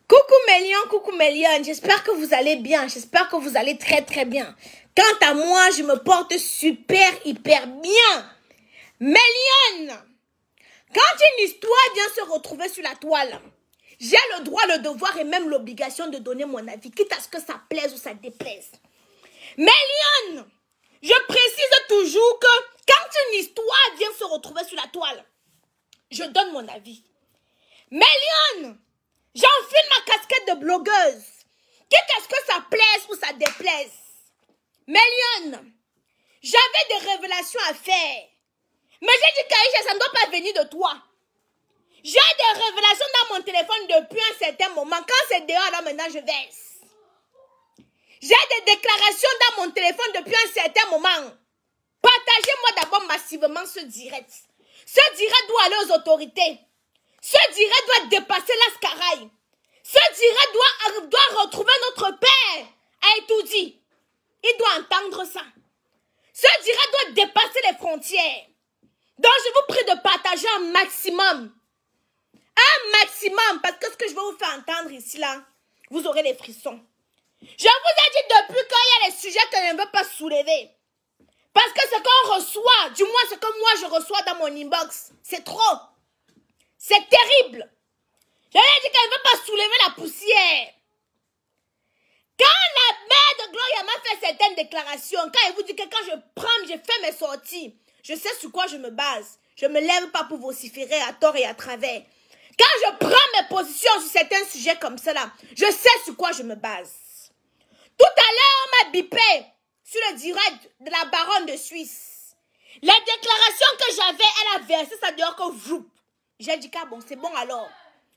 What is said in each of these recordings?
Coucou mes lions, j'espère que vous allez bien, j'espère que vous allez très bien. Quant à moi, je me porte hyper bien. Mes lions, quand une histoire vient se retrouver sur la toile, j'ai le droit, le devoir et même l'obligation de donner mon avis, quitte à ce que ça plaise ou ça déplaise. Mes lions, je précise toujours que quand une histoire vient se retrouver sur la toile, je donne mon avis. Mes lions, j'enfile ma casquette de blogueuse, quitte à ce que ça plaise ou ça déplaise. Mes lions, j'avais des révélations à faire. Mais j'ai dit qu'Aïcha, ça ne doit pas venir de toi. J'ai des révélations dans mon téléphone depuis un certain moment. Quand c'est dehors, là maintenant je verse. J'ai des déclarations dans mon téléphone depuis un certain moment. Partagez-moi d'abord massivement ce direct. Ce direct doit aller aux autorités. Ce direct doit dépasser l'Ascaraï. Ce direct doit retrouver notre père à Etoudi. Il doit entendre ça. Ce direct doit dépasser les frontières. Donc je vous prie de partager un maximum. Un maximum. Parce que ce que je vais vous faire entendre ici, là, vous aurez les frissons. Je vous ai dit depuis qu'il y a les sujets que je ne veux pas soulever. Parce que ce qu'on reçoit, du moins ce que moi je reçois dans mon inbox, c'est trop. C'est terrible. Je lui ai dit qu'elle ne veut pas soulever la poussière. Quand la mère de Gloria m'a fait certaines déclarations, quand elle vous dit que quand je fais mes sorties, je sais sur quoi je me base. Je ne me lève pas pour vociférer à tort et à travers. Quand je prends mes positions sur certains sujets comme cela, je sais sur quoi je me base. Tout à l'heure, on m'a bipé sur le direct de la baronne de Suisse. Les déclarations que j'avais, elle a versé ça dehors que vous. J'ai dit que bon, c'est bon alors.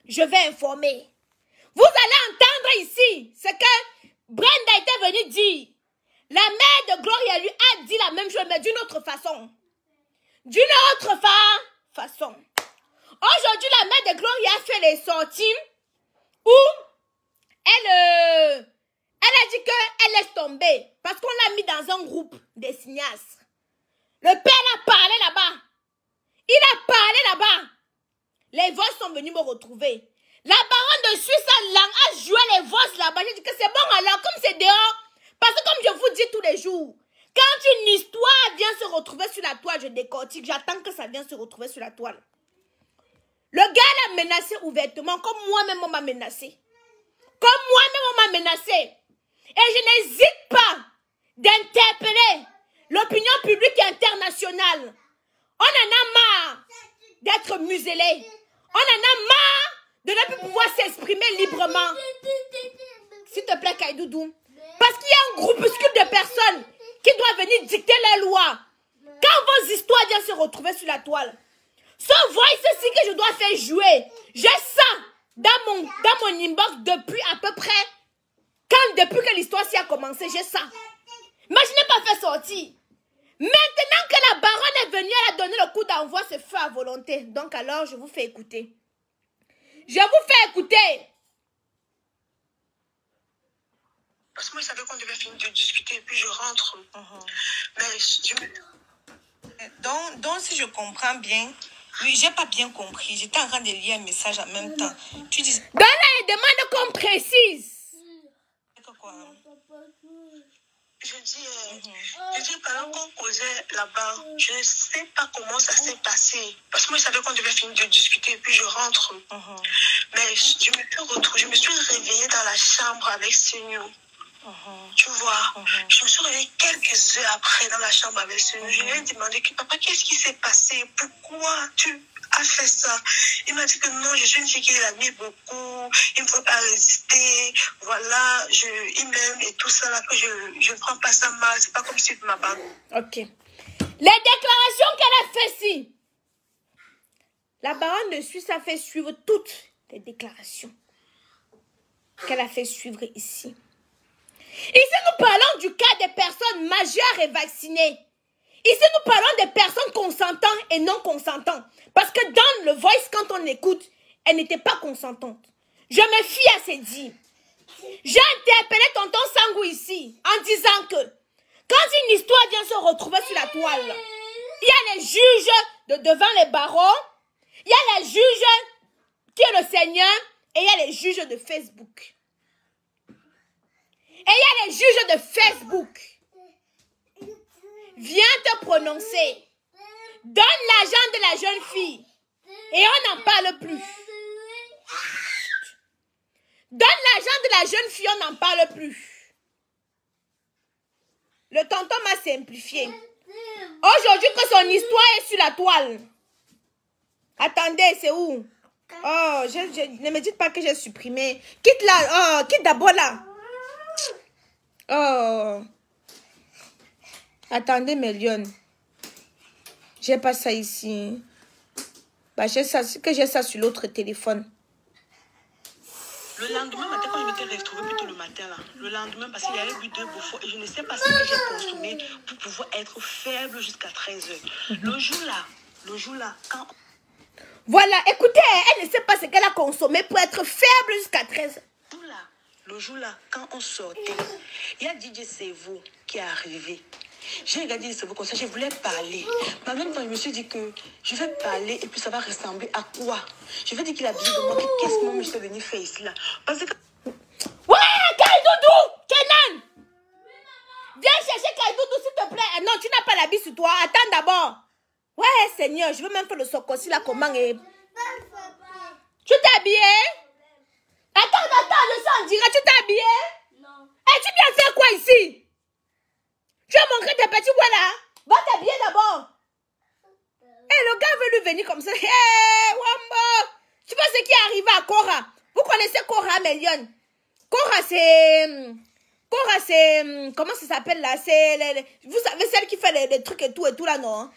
Je vais informer. Vous allez entendre ici ce que Brenda était venue dire. La mère de Gloria lui a dit la même chose, mais d'une autre façon. D'une autre façon. Aujourd'hui, la mère de Gloria a fait les sorties où elle a dit qu'elle laisse tomber parce qu'on l'a mis dans un groupe des cinéastes. Le père a parlé là-bas. Il a parlé là-bas. Les voix sont venus me retrouver. La baronne de Suisse a joué les voix là-bas. J'ai dit que c'est bon alors, comme c'est dehors. Parce que comme je vous dis tous les jours, quand une histoire vient se retrouver sur la toile, je décortique. J'attends que ça vienne se retrouver sur la toile. Le gars l'a menacé ouvertement, comme moi-même on m'a menacé. Comme moi-même on m'a menacé. Et je n'hésite pas d'interpeller l'opinion publique internationale. On en a marre d'être muselé. On en a marre de ne plus pouvoir s'exprimer librement. S'il te plaît, Kaïdoudou. Parce qu'il y a un groupuscule de personnes qui doivent venir dicter les lois. Quand vos histoires viennent se retrouver sur la toile, ce voice-ci que je dois faire jouer, j'ai ça dans mon inbox depuis à peu près, depuis que l'histoire s'y a commencé, j'ai ça. Mais je n'ai pas fait sortir. Maintenant que la baronne est venue, elle a donné le coup d'envoi, ce feu à volonté. Donc alors, je vous fais écouter. Je vous fais écouter. Parce que moi, je savais qu'on devait finir de discuter et puis je rentre. Mais donc, si je comprends bien, oui, j'ai pas bien compris. J'étais en train de lire un message en même temps. Tu dis... Donne-la et demande qu'on précise. Quoi? Je dis pendant qu'on causait là-bas, je ne sais pas comment ça s'est passé. Parce que moi, je savais qu'on devait finir de discuter et puis je rentre. Mais je me suis réveillée dans la chambre avec Seigneur. Tu vois, je me suis réveillée quelques heures après dans la chambre avec Seigneur. Je lui ai demandé, papa, qu'est-ce qui s'est passé? Pourquoi tu as fait ça? Il m'a dit que non, je suis une fille qui l'admire beaucoup, il ne faut pas résister, voilà, il m'aime et tout ça, là, que je ne prends pas ça mal, c'est pas comme si tu m'abandonnes. Ok. Les déclarations qu'elle a fait ici, la baronne de Suisse a fait suivre toutes les déclarations qu'elle a fait suivre ici. Ici, nous parlons du cas des personnes majeures et vaccinées. Ici, nous parlons des personnes consentantes et non consentantes. Parce que dans le voice, quand on écoute, elle n'était pas consentante. Je me fie à ses dires. J'ai interpellé tonton Sangou ici en disant que quand une histoire vient se retrouver sur la toile, il y a les juges devant les barreaux, il y a les juges qui est le Seigneur, Et il y a les juges de Facebook. Et il y a les juges de Facebook. Viens te prononcer. Donne l'argent de la jeune fille. Et on n'en parle plus. Donne l'argent de la jeune fille, on n'en parle plus. Le tonton m'a simplifié. Aujourd'hui que son histoire est sur la toile. Attendez, c'est où? Oh, ne me dites pas que j'ai supprimé. Quitte là. Oh, quitte d'abord là. Oh. Attendez, mes lions. J'ai pas ça ici. Bah, j'ai ça sur l'autre téléphone. Le lendemain matin, quand je m'étais retrouvée plutôt le matin là, le lendemain, parce qu'il y avait eu 2 bouffons et je ne sais pas ce que j'ai consommé pour pouvoir être faible jusqu'à 13h. Le jour là, quand... Voilà, écoutez, elle ne sait pas ce qu'elle a consommé pour être faible jusqu'à 13h. Le jour là, quand on sortait, il y a DJ Sevo qui est arrivé. J'ai regardé Sevo comme ça, je voulais parler. Mais en même temps, je me suis dit que je vais parler et puis ça va ressembler à quoi? Je vais dire qu'il a besoin de moi. Qu'est-ce que moi je suis venu faire ici là? Parce que... Ouais, Kaidoudou, Kenan! Viens chercher Kaidoudou s'il te plaît. Non, tu n'as pas l'habit sur toi. Attends d'abord. Ouais, Seigneur, je veux même faire le sokosi là, comment est... Tu t'es habillé? Attends, je suis en direct, tu t'es habillé? Non. Et tu viens faire quoi ici? Tu as montré tes petits quoi là? Va t'habiller d'abord. Le gars veut lui venir comme ça. Wamba! Tu vois ce qui est arrivé à Cora? Vous connaissez Cora, Mélion? Cora, c'est... Comment ça s'appelle là? Vous savez, celle qui fait les trucs et tout là, non?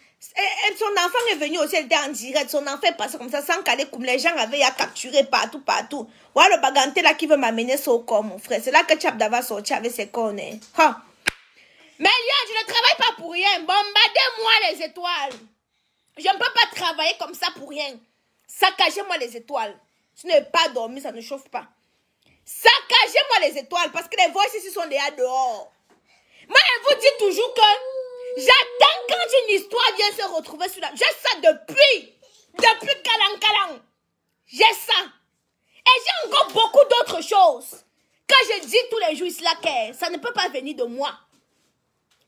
Son enfant est venu aussi, elle était en direct. Son enfant est passé comme ça, sans caler comme les gens avaient à capturer partout. Voilà le baganté là qui veut m'amener son corps, mon frère. C'est là que Chap Dava sorti avec ses cornes. Ha! Mais Lion, je ne travaille pas pour rien. Bombardez-moi les étoiles. Je ne peux pas travailler comme ça pour rien. Saccagez-moi les étoiles. Si vous n'avez pas dormi, ça ne chauffe pas. Saccagez-moi les étoiles parce que les voix ici sont déjà dehors. Moi, je vous dis toujours que j'attends quand une histoire vient se retrouver sur la... J'ai ça depuis Kalang. J'ai ça. Et j'ai encore beaucoup d'autres choses. Quand je dis tous les jours ici là que ça ne peut pas venir de moi.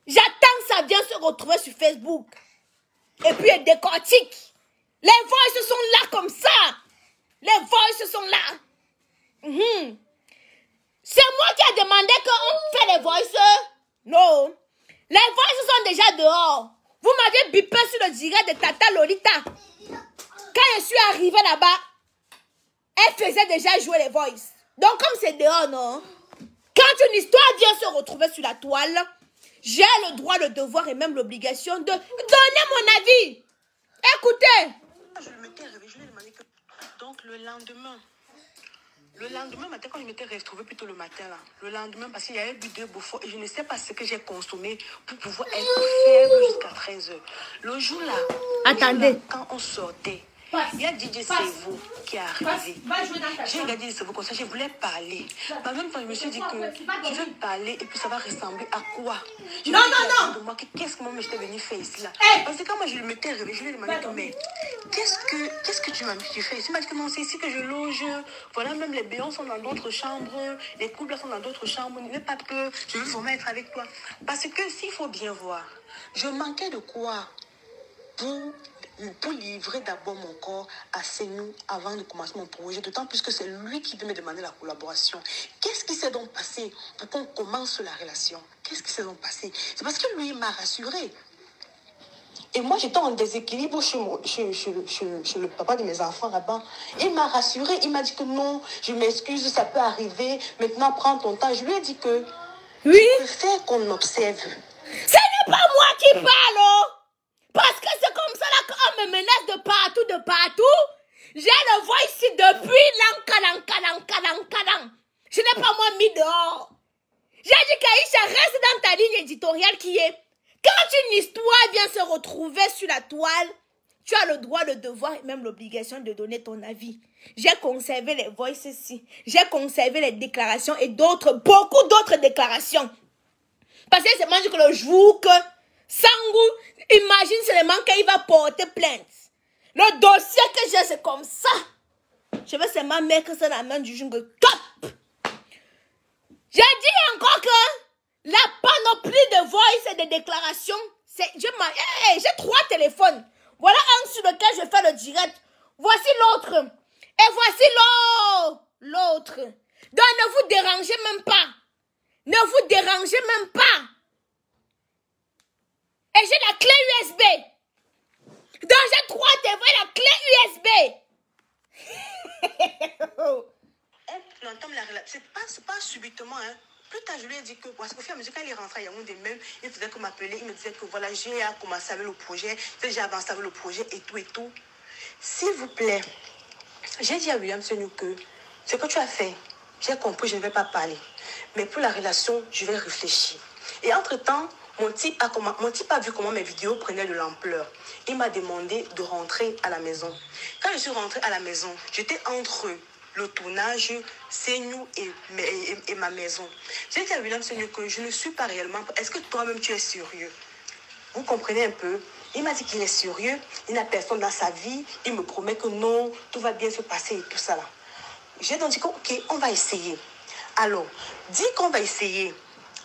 J'attends que ça vienne se retrouver sur Facebook. Et puis elle décortique. Les voix sont là comme ça. Les voix sont là. C'est moi qui ai demandé qu'on fait les voices. Non. Les voices sont déjà dehors. Vous m'avez bipé sur le direct de Tata Lolita. Quand je suis arrivée là-bas, elle faisait déjà jouer les voices. Donc comme c'est dehors, non? Quand une histoire vient se retrouver sur la toile, j'ai le droit, le devoir et même l'obligation de donner mon avis. Écoutez. Je m'étais réveillée, je lui ai demandé que... Donc le lendemain matin, quand je m'étais retrouvée plutôt le matin là, le lendemain, parce qu'il y avait eu 2 bouffons et je ne sais pas ce que j'ai consommé pour pouvoir être faible jusqu'à 13h. Le jour là, quand on sortait, il y a DJ Sevo qui est arrivé. J'ai regardé Sevo comme ça, je voulais parler. Mais en même temps, je me suis dit que je vais parler et puis ça va ressembler à quoi? Non. Qu'est-ce que moi j'étais venue faire ici là? Parce que quand moi je m'étais réveillée, je lui ai demandé mais qu'est-ce que tu m'as fait? Il m'a dit que non, c'est ici que je loge. Voilà, même les béons sont dans d'autres chambres, les couples sont dans d'autres chambres. N'aie pas peur, je veux vraiment être avec toi. Parce que s'il faut bien voir, je manquais de quoi pour livrer d'abord mon corps à Senou avant de commencer mon projet, d'autant plus que c'est lui qui veut me demander la collaboration. Qu'est-ce qui s'est donc passé pour qu'on commence la relation? Qu'est-ce qui s'est donc passé? C'est parce que lui, il m'a rassuré. Et moi, j'étais en déséquilibre chez le papa de mes enfants là-bas. Il m'a rassuré, il m'a dit que non, je m'excuse, ça peut arriver, maintenant prends ton temps. Je lui ai dit que je préfère qu'on observe. Ce n'est pas moi qui parle, oh! Parce que c'est comme ça là qu'on me menace de partout. Je le vois ici depuis l'ankalang. Je n'ai pas moi mis dehors. J'ai dit qu'Aïcha reste dans ta ligne éditoriale qui est quand une histoire vient se retrouver sur la toile, tu as le droit, le devoir et même l'obligation de donner ton avis. J'ai conservé les voices ici. J'ai conservé les déclarations et beaucoup d'autres déclarations. Parce que c'est moi que le jour que Sangou, imagine seulement qu'il va porter plainte. Le dossier que j'ai, c'est comme ça. Je vais seulement mettre ça dans la main du jungle. Top! J'ai dit encore que la panoplie de voice et de déclarations, j'ai 3 téléphones. Voilà un sur lequel je fais le direct. Voici l'autre. Et voici l'autre. Donc ne vous dérangez même pas. Ne vous dérangez même pas. Et j'ai la clé USB. Donc j'ai 3 TV, la clé USB. On entame la relation. C'est pas subitement, hein. Plus tard, je lui ai dit que, parce qu'au fur et à mesure, quand il est rentré à Yaoundé même, il faisait que m'appeler, il me disait que voilà, j'ai commencé avec le projet, j'ai avancé avec le projet et tout et tout. S'il vous plaît, j'ai dit à William Senou que ce que tu as fait, j'ai compris, je ne vais pas parler. Mais pour la relation, je vais réfléchir. Et entre-temps, mon type a vu comment mes vidéos prenaient de l'ampleur. Il m'a demandé de rentrer à la maison. Quand je suis rentrée à la maison, j'étais entre le tournage, Senou et ma maison. J'ai dit à William Senou que je ne suis pas réellement... Est-ce que toi-même tu es sérieux? Vous comprenez un peu? Il m'a dit qu'il est sérieux, il n'a personne dans sa vie, il me promet que non, tout va bien se passer et tout ça là. J'ai donc dit que, ok, on va essayer. Alors, dit qu'on va essayer,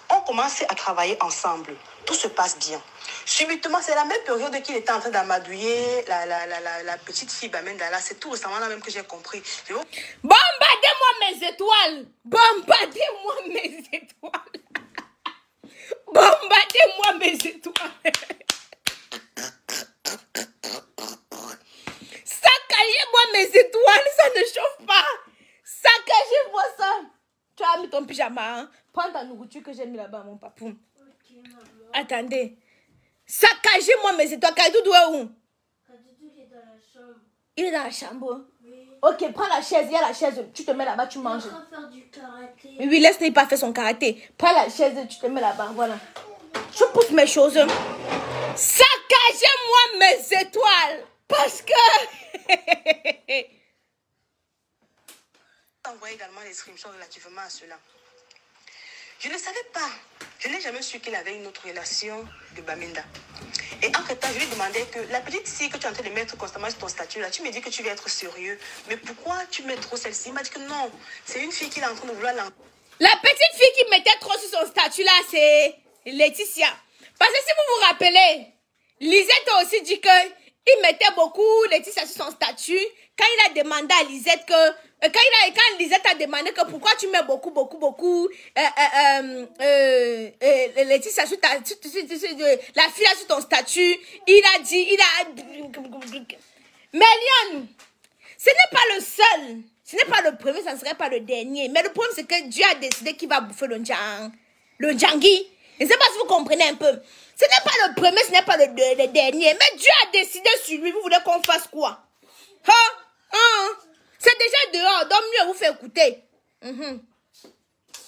on commence à travailler ensemble. Tout se passe bien. Subitement, c'est la même période qu'il était en train d'amadouiller la petite fille Bamendala. C'est tout récemment là même que j'ai compris. Bombardez-moi mes étoiles. Bombardez-moi mes étoiles. Bombardez-moi mes étoiles. Saccagez-moi mes étoiles, ça ne chauffe pas. Saccagez-moi ça. Tu as mis ton pyjama, hein? Prends ta nourriture que j'ai mis là-bas, mon papou. Okay, attendez. Saccagez-moi mes étoiles. Kadoudou est où? Kadoudou est dans la chambre. Il est dans la chambre? Oui. Ok, prends la chaise. Il y a la chaise. Tu te mets là-bas, tu manges. Il va faire du karaté. Oui, laisse-le pas faire son karaté. Prends la chaise, tu te mets là-bas. Voilà. Je pousse mes choses. Saccagez-moi mes étoiles. Parce que... Envoie également les screenshots relativement à cela. Je ne savais pas. Je n'ai jamais su qu'il avait une autre relation de Bamenda. Et entre-temps, je lui demandais que la petite fille que tu es en train de mettre constamment sur ton statut, là, tu me dis que tu veux être sérieux. Mais pourquoi tu mets trop celle-ci? Il m'a dit que non, c'est une fille qui est en train de vouloir l'enlever. La petite fille qui mettait trop sur son statut, là, c'est Laetitia. Parce que si vous vous rappelez, Lisette a aussi dit qu'il mettait beaucoup Laetitia sur son statut. Quand il a demandé à Lisette que... Quand Lisette a demandé que pourquoi tu mets beaucoup Laetitia sur la fille là sur ton statut, il a dit, mais Lyon, ce n'est pas le seul, ce n'est pas le premier, ça ne serait pas le dernier. Mais le problème c'est que Dieu a décidé qu'il va bouffer le Djangui. Je ne sais pas si vous comprenez un peu. Ce n'est pas le premier, ce n'est pas le dernier. Mais Dieu a décidé sur lui. Vous voulez qu'on fasse quoi? C'est déjà dehors, donc mieux vous faire écouter.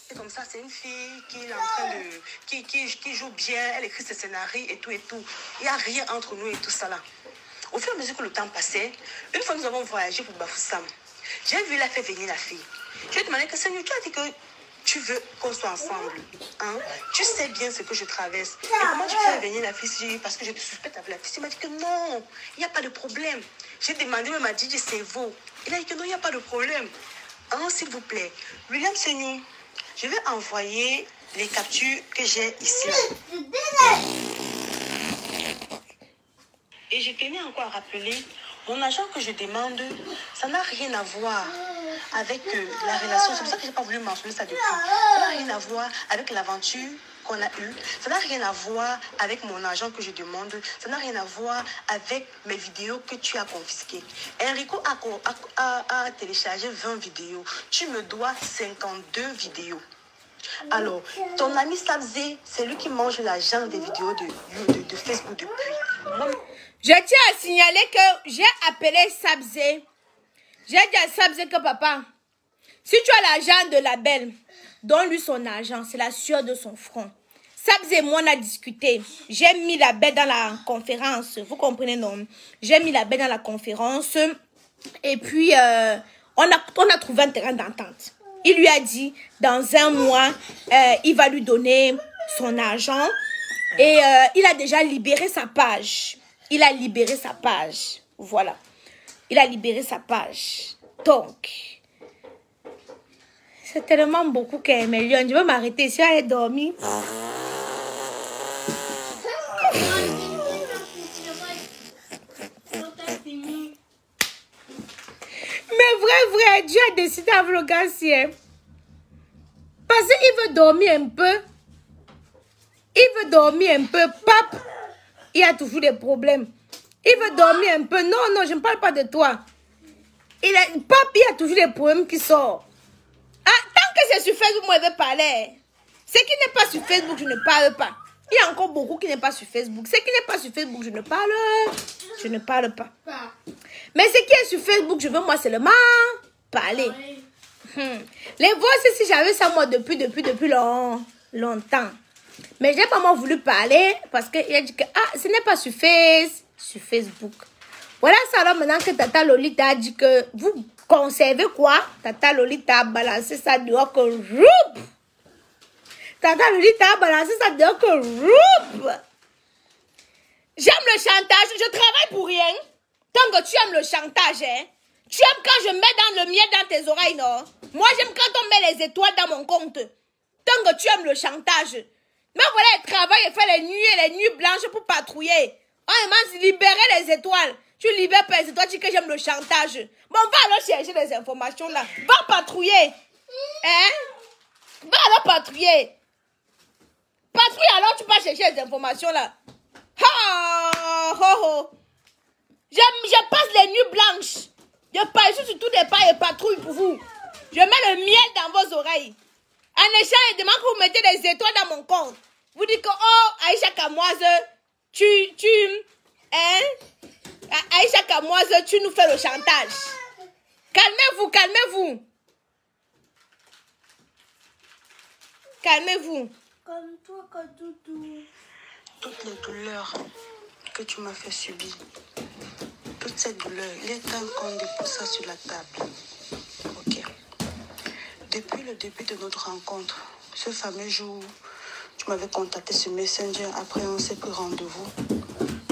C'est comme ça, c'est une fille qui est en train de... qui joue bien, elle écrit ses scénarios et tout et tout. Il n'y a rien entre nous et tout ça là. Au fur et à mesure que le temps passait, une fois nous avons voyagé pour Bafoussam, j'ai vu la faire venir la fille. Je lui ai demandé que Seigneur, tu as dit que tu veux qu'on soit ensemble. Hein? Tu sais bien ce que je traverse. Et comment tu fais venir la fille? Parce que je te suspecte avec la fille. Il m'a dit que non, il n'y a pas de problème. J'ai demandé même à DJ Sevo. Il a dit que non, il n'y a pas de problème. Alors, s'il vous plaît, William Senou, je vais envoyer les captures que j'ai ici. Et je tenais encore à rappeler, mon agent que je demande, ça n'a rien à voir avec la relation. C'est pour ça que je n'ai pas voulu mentionner ça depuis. Ça n'a rien à voir avec l'aventure qu'on a eue. Ça n'a rien à voir avec mon agent que je demande. Ça n'a rien à voir avec mes vidéos que tu as confisquées. Enrico a téléchargé 20 vidéos. Tu me dois 52 vidéos. Alors, ton ami Sabzé, c'est lui qui mange l'argent des vidéos de Facebook depuis. Moi, je tiens à signaler que j'ai appelé Sabzé. J'ai dit à Sabzé que papa, si tu as l'argent de la belle, donne-lui son argent. C'est la sueur de son front. Sabzé et moi, on a discuté. J'ai mis la belle dans la conférence. Vous comprenez, non? J'ai mis la belle dans la conférence. Et puis, on a trouvé un terrain d'entente. Il lui a dit, dans 1 mois, il va lui donner son argent. Et il a déjà libéré sa page. Il a libéré sa page. Voilà. Il a libéré sa page. Donc, c'est tellement beaucoup qu'elle est Lyon. Je vais m'arrêter ici, elle est dormie. Mais vrai, Dieu a décidé avec le gars ciel. Parce qu'il veut dormir un peu. Il veut dormir un peu. Pape, il a toujours des problèmes. Il veut dormir un peu. Non, non, je ne parle pas de toi. Pape, il y a toujours des problèmes qui sortent. Ah, tant que c'est sur Facebook, moi, je vais parler. Ce qui n'est pas sur Facebook, je ne parle pas. Il y a encore beaucoup qui n'est pas sur Facebook. Ce qui n'est pas sur Facebook, je ne parle. Je ne parle pas. Mais ce qui est sur Facebook, je veux moi seulement parler. Les voix, si j'avais ça moi depuis longtemps. Mais je n'ai pas moi voulu parler parce qu'il a dit que ce n'est pas sur Facebook. Voilà ça alors maintenant que Tata Lolita a dit que vous conservez quoi? Tata Lolita a balancé ça dehors que roup. Tata Lolita a balancé ça dehors que roup. J'aime le chantage, je travaille pour rien. Tant que tu aimes le chantage, hein? Tu aimes quand je mets dans le miel dans tes oreilles, non? Moi, j'aime quand on met les étoiles dans mon compte. Tant que tu aimes le chantage. Mais voilà, elle travaille et fait les nuits blanches pour patrouiller. On m'a libéré les étoiles. Tu libères pas les étoiles, tu dis que j'aime le chantage. Bon, va alors chercher les informations là. Va patrouiller. Hein? Va alors patrouiller. Patrouille alors, tu vas chercher les informations là. Je passe les nuits blanches. Je passe sur tous les pas et patrouille pour vous. Je mets le miel dans vos oreilles. En échange, je demande que vous mettez des étoiles dans mon compte. Vous dites que, oh, Aïcha Kamoise, Aïcha Kamoise, tu nous fais le chantage. Calmez-vous, calmez-vous. Calmez-vous. Calme-toi, Katoudou. Toutes les douleurs que tu m'as fait subir, toute cette douleur, il est temps qu'on dépose ça sur la table. Ok. Depuis le début de notre rencontre, ce fameux jour, tu m'avais contacté sur Messenger, après on s'est pris rendez-vous.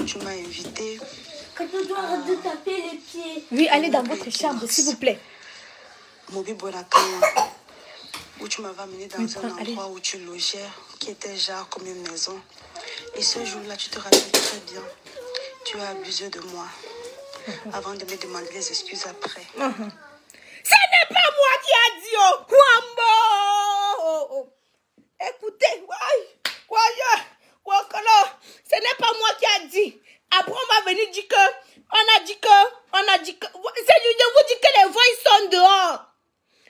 Tu m'as invité. Katoudou, arrête de taper les pieds. Oui, allez dans votre chambre, s'il vous plaît. Mobi Bonakaya, où tu m'avais amené dans un endroit où tu logeais, qui était genre comme une maison. Et ce jour-là, tu te rappelles très bien, tu as abusé de moi, avant de me demander les excuses après. Ce n'est pas moi qui a dit, oh, Wambo. Écoutez, ce n'est pas moi qui a dit. Après, on va venir dire que, on a dit que, je vous dis que les voix, ils sont dehors.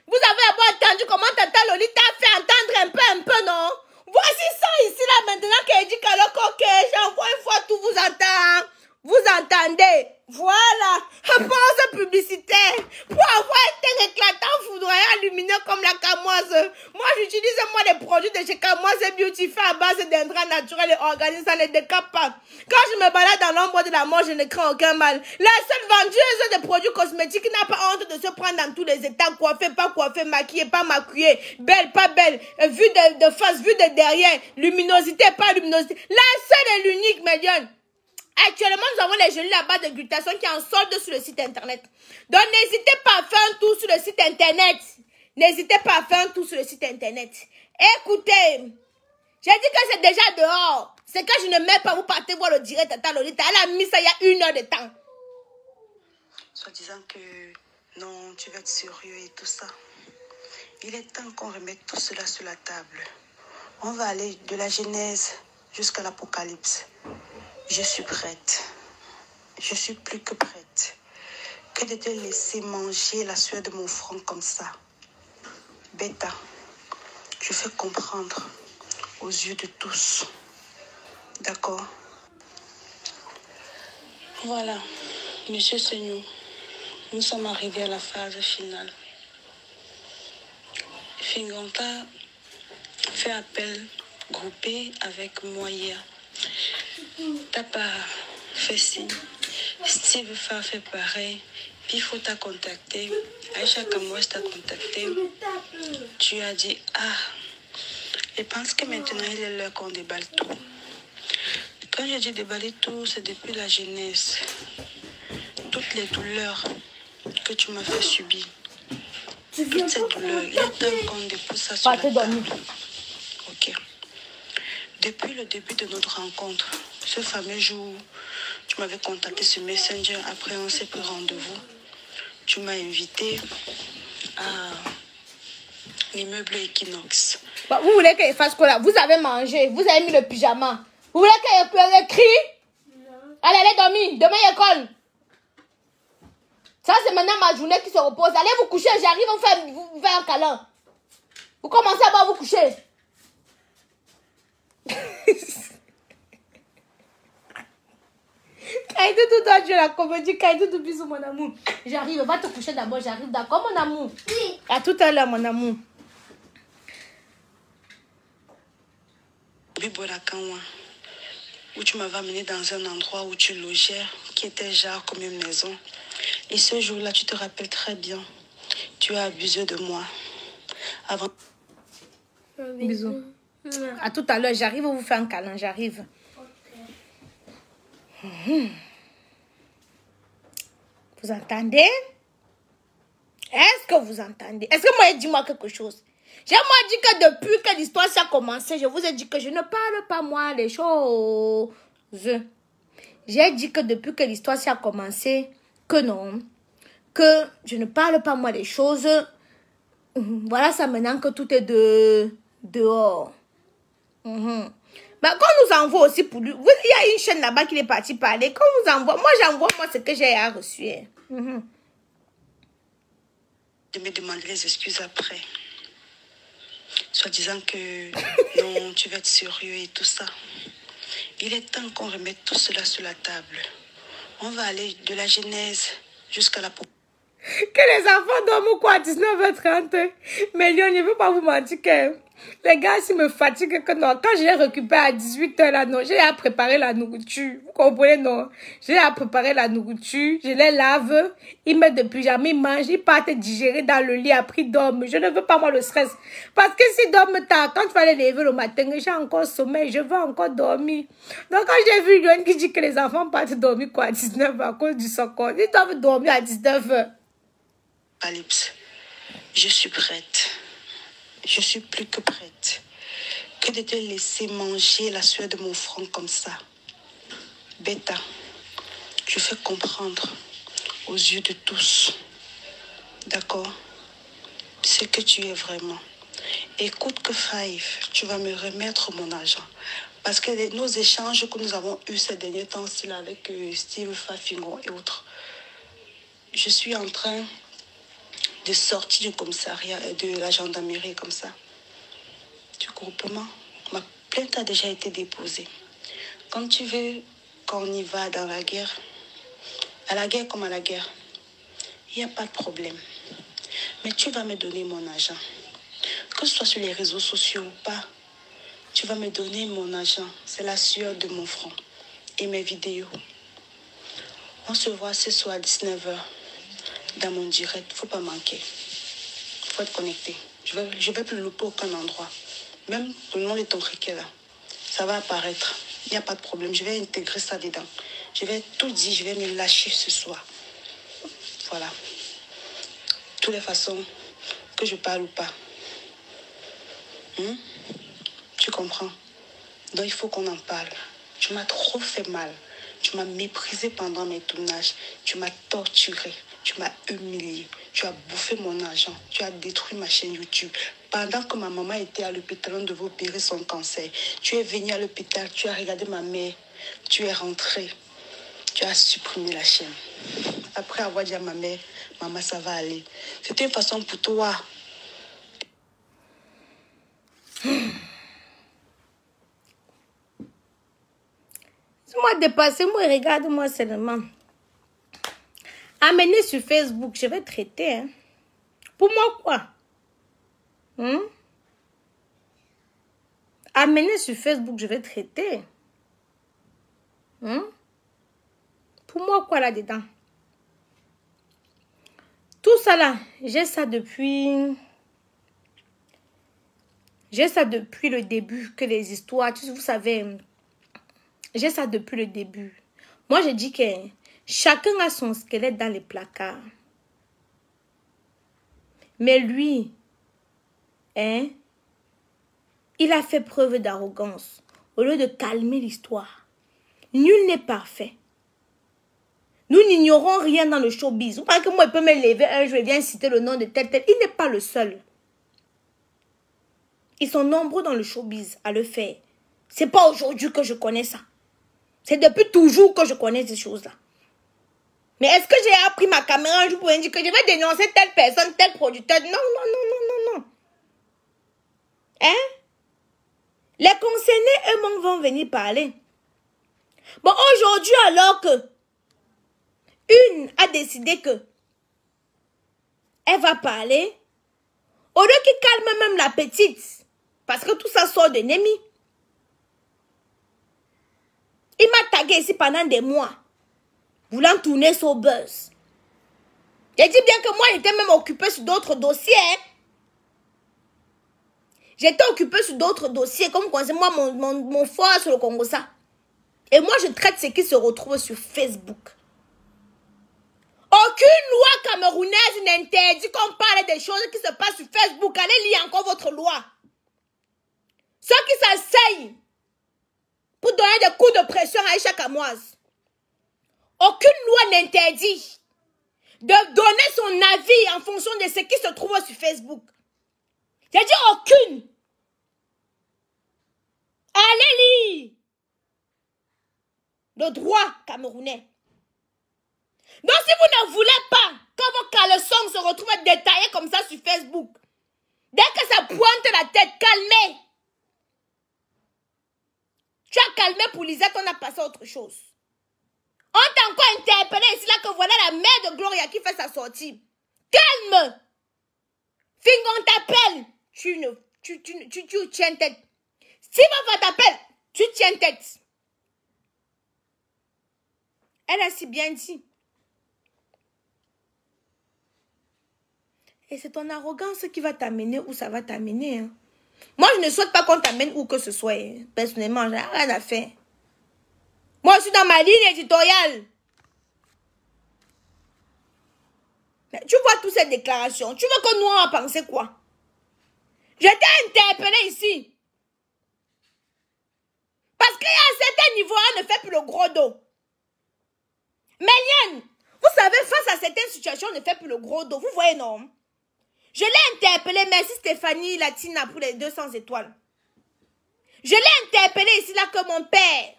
Vous avez entendu comment Tata Lolita a fait entendre un peu, non? Voici ça ici, là, maintenant qu'elle dit qu'elle est j'envoie une fois tout vous entend. Vous entendez? Voilà. Pause publicitaire. Pour avoir été éclatant, foudroyant, lumineux comme la camoise. Moi, j'utilise des produits de chez Camoise Beauty fait à base d'intrants naturels et organisés, ça ne décape pas. Quand je me balade dans l'ombre de la mort, je ne crains aucun mal. La seule vendeuse de produits cosmétiques n'a pas honte de se prendre dans tous les états. Coiffée, pas coiffée, maquillée, pas maquillée. Belle, pas belle. Vue de face, vue de derrière. Luminosité, pas luminosité. La seule et l'unique, Médiane. Actuellement, nous avons les gelées à base de glutathione qui est en solde sur le site internet. Donc, n'hésitez pas à faire un tour sur le site internet. N'hésitez pas à faire un tour sur le site internet. Écoutez, j'ai dit que c'est déjà dehors. C'est que je ne mets pas, vous partez voir le direct Tata Lolita. Elle a mis ça il y a 1 heure de temps. Soit disant que non, tu vas être sérieux et tout ça. Il est temps qu'on remette tout cela sur la table. On va aller de la Genèse jusqu'à l'Apocalypse. Je suis prête. Je suis plus que prête. Que de te laisser manger la sueur de mon front comme ça. Beta, je fais comprendre aux yeux de tous. D'accord? Voilà, Monsieur Seigneur, nous sommes arrivés à la phase finale. Finganta fait appel groupé avec Moya. Tapa fait signe. Steve Fa fait pareil. Puis il faut t'a contacté. Aïcha Kamoise t'a contacté. Tu as dit, je pense que maintenant il est l'heure qu'on déballe tout. Quand je dis déballer tout, c'est depuis la jeunesse. Toutes les douleurs que tu m'as fait subir. toute cette douleur, il est temps qu'on dépose ça sur la table. Ok. Depuis le début de notre rencontre, ce fameux jour, tu m'avais contacté sur Messenger, après on s'est pris rendez-vous. Tu m'as invité à l'immeuble Equinox. Bah, vous voulez qu'elle fasse quoi là? Vous avez mangé, vous avez mis le pyjama. Vous voulez qu'elle crie? Non. Allez dormir, demain il y a école. Ça c'est maintenant ma journée qui se repose. Allez vous coucher, j'arrive vous faire un câlin. Vous commencez à pas vous coucher. Kaïdou, toi tu es la comédie. Kaïdou, bisous mon amour. J'arrive, va te coucher d'abord, j'arrive, d'accord mon amour? Oui. À tout à l'heure mon amour. Biborakanwa, où tu m'avais amené dans un endroit où tu logeais, qui était genre comme une maison. Et ce jour-là, tu te rappelles très bien, tu as abusé de moi. Avant... Bisous. À tout à l'heure, j'arrive vous faire un câlin, j'arrive. Okay. Vous entendez? Est-ce que vous entendez? Est-ce que moi, dis-moi quelque chose? J'ai moi dit que depuis que l'histoire a commencé, je vous ai dit que je ne parle pas moi les choses. J'ai dit que depuis que l'histoire a commencé, que non, que je ne parle pas moi les choses. Voilà ça maintenant que tout est dehors. Bah, quand nous envoie aussi pour lui, il y a une chaîne là-bas qui est partie parler. Quand nous envoie, moi j'envoie moi ce que j'ai à reçu. Je me demande les excuses après. Soit disant que non, tu vas être sérieux et tout ça. Il est temps qu'on remette tout cela sur la table. On va aller de la genèse jusqu'à la... Que les enfants dorment quoi à 19h30? Mais Lyon, je ne veux pas vous mentir que les gars, s'ils me fatiguent, que non. Quand je les récupère à 18h là, non, j'ai à préparer la nourriture. Vous comprenez, non? J'ai à préparer la nourriture, je les lave, ils mettent de pyjama, ils mangent, ils partent digérer dans le lit, après ils dorment. Je ne veux pas moi le stress. Parce que s'ils dorment tard, quand tu vas les lever le matin, j'ai encore sommeil, je veux encore dormir. Donc quand j'ai vu Lyon qui dit que les enfants partent dormir quoi à 19h à cause du socor, ils doivent dormir à 19h. Apocalypse, je suis prête. Je suis plus que prête. Que de te laisser manger la sueur de mon front comme ça. Beta, je fais comprendre aux yeux de tous. D'accord? Ce que tu es vraiment. Écoute que Five, tu vas me remettre mon argent. Parce que nos échanges que nous avons eus ces derniers temps-ci avec Steve Fafingo et autres, je suis en train de sortir du commissariat, de la gendarmerie comme ça, du groupement. Ma plainte a déjà été déposée. Quand tu veux qu'on y va dans la guerre, à la guerre comme à la guerre, il n'y a pas de problème. Mais tu vas me donner mon argent. Que ce soit sur les réseaux sociaux ou pas, tu vas me donner mon argent. C'est la sueur de mon front et mes vidéos. On se voit ce soir à 19h. Dans mon direct, faut pas manquer. Faut être connecté. Je vais plus louper aucun endroit. Même le nom de ton criquet là, ça va apparaître. Il n'y a pas de problème. Je vais intégrer ça dedans. Je vais tout dire, je vais me lâcher ce soir. Voilà. Toutes les façons que je parle ou pas. Tu comprends? Donc il faut qu'on en parle. Tu m'as trop fait mal. Tu m'as méprisé pendant mes tournages. Tu m'as torturé. Tu m'as humilié. Tu as bouffé mon argent. Tu as détruit ma chaîne YouTube. Pendant que ma maman était à l'hôpital, on devait opérer son cancer. Tu es venu à l'hôpital. Tu as regardé ma mère. Tu es rentré. Tu as supprimé la chaîne. Après avoir dit à ma mère, maman, ça va aller. C'était une façon pour toi. Moi, dépassez-moi et regarde-moi seulement. Amenez sur Facebook, je vais traiter. Hein. Pour moi, quoi? Amenez sur Facebook, je vais traiter. Pour moi, quoi là-dedans? Tout ça là, j'ai ça depuis... J'ai ça depuis le début, que les histoires, vous savez... J'ai ça depuis le début. Moi, je dis que chacun a son squelette dans les placards. Mais lui, hein, il a fait preuve d'arrogance au lieu de calmer l'histoire. Nul n'est parfait. Nous n'ignorons rien dans le showbiz. Vous pensez que moi, je peux me lever un jour et viens citer le nom de tel. Il n'est pas le seul. Ils sont nombreux dans le showbiz à le faire. C'est pas aujourd'hui que je connais ça. C'est depuis toujours que je connais ces choses-là. Mais est-ce que j'ai appris ma caméra un jour pour dire que je vais dénoncer telle personne, tel producteur? Non, non, non, non, non, non. Hein? Les concernés eux-mêmes vont venir parler. Bon, aujourd'hui, alors que une a décidé que elle va parler, au lieu qu'il calme même la petite, parce que tout ça sort de Némi. Il m'a tagué ici pendant des mois, voulant tourner son buzz. J'ai dit bien que moi, j'étais même occupée sur d'autres dossiers. Hein? J'étais occupée sur d'autres dossiers, comme moi, mon foire sur le Congo, ça. Et moi, je traite ce qui se retrouve sur Facebook. Aucune loi camerounaise n'interdit qu'on parle des choses qui se passent sur Facebook. Allez lire encore votre loi. Ceux qui s'asseyent pour donner des coups de pression à Aïcha Kamoise. Aucune loi n'interdit de donner son avis en fonction de ce qui se trouve sur Facebook. J'ai dit aucune. Allez lire le droit camerounais. Donc si vous ne voulez pas que vos caleçons se retrouvent détaillés comme ça sur Facebook, dès que ça pointe la tête, calmez. Tu as calmé pour Lisette, on a passé à autre chose. On t'a encore interpellé ici là que voilà la mère de Gloria qui fait sa sortie. Calme. Fingo, on t'appelle. Tu tiens tête. Si maman t'appelle, tu tiens tête. Elle a si bien dit. Et c'est ton arrogance qui va t'amener où ça va t'amener. Hein. Moi, je ne souhaite pas qu'on t'amène où que ce soit. Hein. Personnellement, j'ai rien à faire. Moi, je suis dans ma ligne éditoriale. Mais tu vois toutes ces déclarations. Tu veux que nous, on va penser quoi? Je t'ai interpellé ici. Parce qu'à un certain niveau, on ne fait plus le gros dos. Mais Liane, vous savez, face à certaines situations, on ne fait plus le gros dos. Vous voyez, non? Je l'ai interpellé, merci Stéphanie Latina pour les 200 étoiles. Je l'ai interpellé ici là que mon père.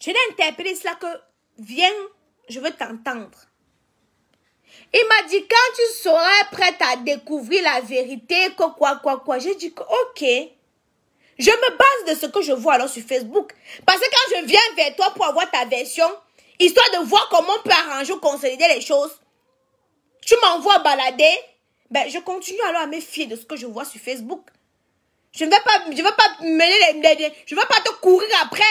Je l'ai interpellé ici là que viens, je veux t'entendre. Il m'a dit quand tu seras prête à découvrir la vérité, que quoi. J'ai dit que ok. Je me base de ce que je vois alors sur Facebook. Parce que quand je viens vers toi pour avoir ta version, histoire de voir comment on peut arranger ou consolider les choses, tu m'envoies balader, ben je continue alors à me fier de ce que je vois sur Facebook. Je ne vais pas mener je ne vais pas te courir après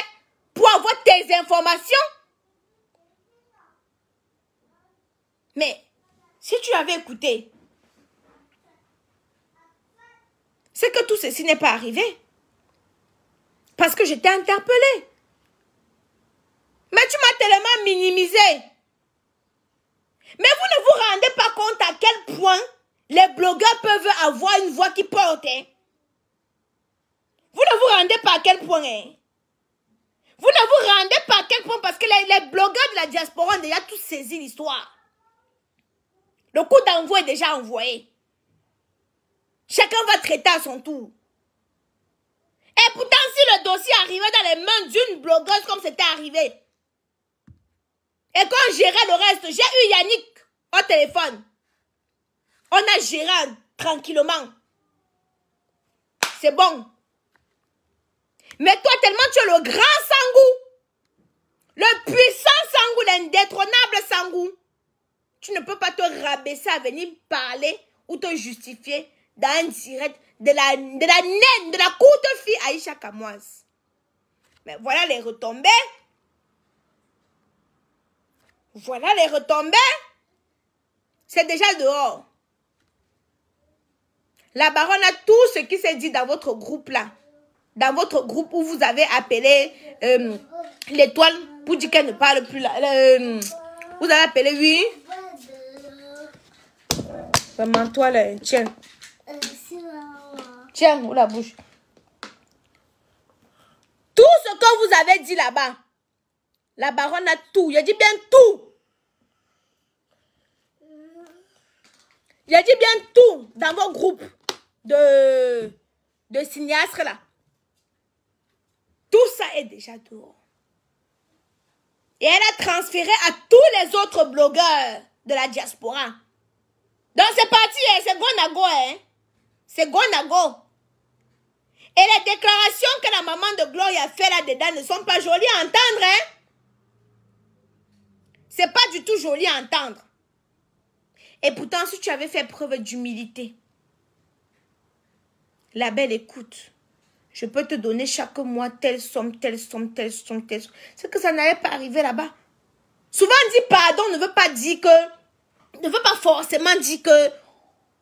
pour avoir tes informations. Mais si tu avais écouté, c'est que tout ceci n'est pas arrivé. Parce que je t'ai interpellé. Mais tu m'as tellement minimisé. Mais vous ne vous rendez pas compte à quel point les blogueurs peuvent avoir une voix qui porte. Hein? Vous ne vous rendez pas à quel point. Hein? Vous ne vous rendez pas à quel point parce que les blogueurs de la diaspora ont déjà tous saisi l'histoire. Le coup d'envoi est déjà envoyé. Chacun va traiter à son tour. Et pourtant, si le dossier arrivait dans les mains d'une blogueuse comme c'était arrivé, et qu'on gérait le reste, j'ai eu Yannick au téléphone. On a géré tranquillement. C'est bon. Mais toi, tellement tu es le grand Sangou, le puissant Sangou, l'indétrônable Sangou, tu ne peux pas te rabaisser à venir parler ou te justifier dans un direct de la naine, de la courte fille Aïcha Kamoise. Mais voilà les retombées. Voilà les retombées. C'est déjà dehors. La baronne a tout ce qui s'est dit dans votre groupe là. Dans votre groupe où vous avez appelé l'étoile pour dire qu'elle ne parle plus là. Vous avez appelé, oui. Vraiment, toi, là, tiens. Tiens, où la bouche. Tout ce que vous avez dit là-bas, la baronne a tout. Je dis bien tout. Je dis bien tout dans vos groupes de cinéastes là. Tout ça est déjà dehors. Et elle a transféré à tous les autres blogueurs de la diaspora. Donc c'est parti, hein, c'est Gonago. Hein. C'est Gonago. Et les déclarations que la maman de Gloria a fait là-dedans ne sont pas jolies à entendre. Hein. C'est pas du tout joli à entendre. Et pourtant, si tu avais fait preuve d'humilité, la belle écoute, je peux te donner chaque mois telle somme, telle somme, telle somme, telle somme. C'est que ça n'allait pas arriver là-bas. Souvent, on dit pardon, ne veut pas dire que, ne veut pas forcément dire que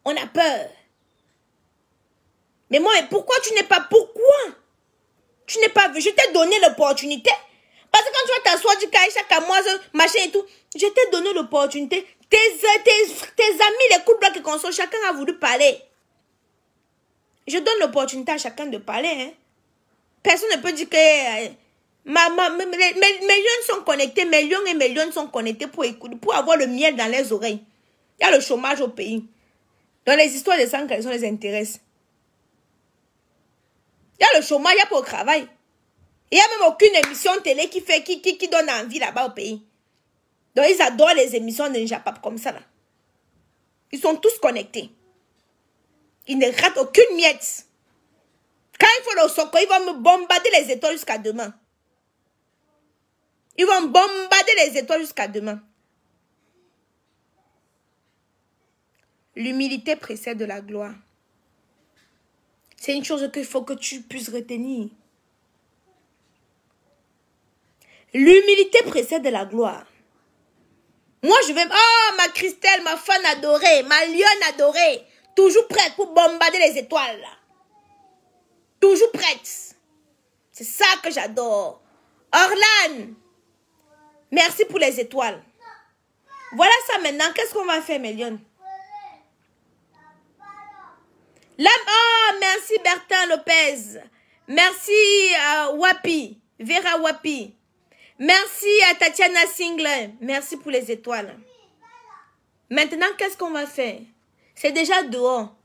on a peur. Mais moi, pourquoi tu n'es pas, pourquoi tu n'es pas vu? Je t'ai donné l'opportunité. Parce que quand tu vas t'asseoir du cahier chaque mois, machin et tout, je t'ai donné l'opportunité. Tes amis, les couples qui consolent, chacun a voulu parler. Je donne l'opportunité à chacun de parler. Hein. Personne ne peut dire que mes jeunes sont connectés, mes lions et mes lions sont connectés pour écouter, pour avoir le miel dans les oreilles. Il y a le chômage au pays. Dans les histoires de sang, quelles sont les intéresse. Il y a le chômage, il y a pas au travail. Il n'y a même aucune émission télé qui donne envie là-bas au pays. Donc, ils adorent les émissions de Njapap comme ça, là. Ils sont tous connectés. Ils ne ratent aucune miette. Quand il faut le soko, ils vont me bombarder les étoiles jusqu'à demain. Ils vont bombarder les étoiles jusqu'à demain. L'humilité précède la gloire. C'est une chose qu'il faut que tu puisses retenir. L'humilité précède la gloire. Moi, je vais... Oh, ma Christelle, ma fan adorée, ma lionne adorée. Toujours prête pour bombarder les étoiles. Là. Toujours prête. C'est ça que j'adore. Orlan, merci pour les étoiles. Voilà ça maintenant. Qu'est-ce qu'on va faire, mes lionnes? Oh, merci Bertin Lopez. Merci Wapi. Vera Wapi. Merci à Tatiana Singler. Merci pour les étoiles. Maintenant, qu'est-ce qu'on va faire? C'est déjà dehors.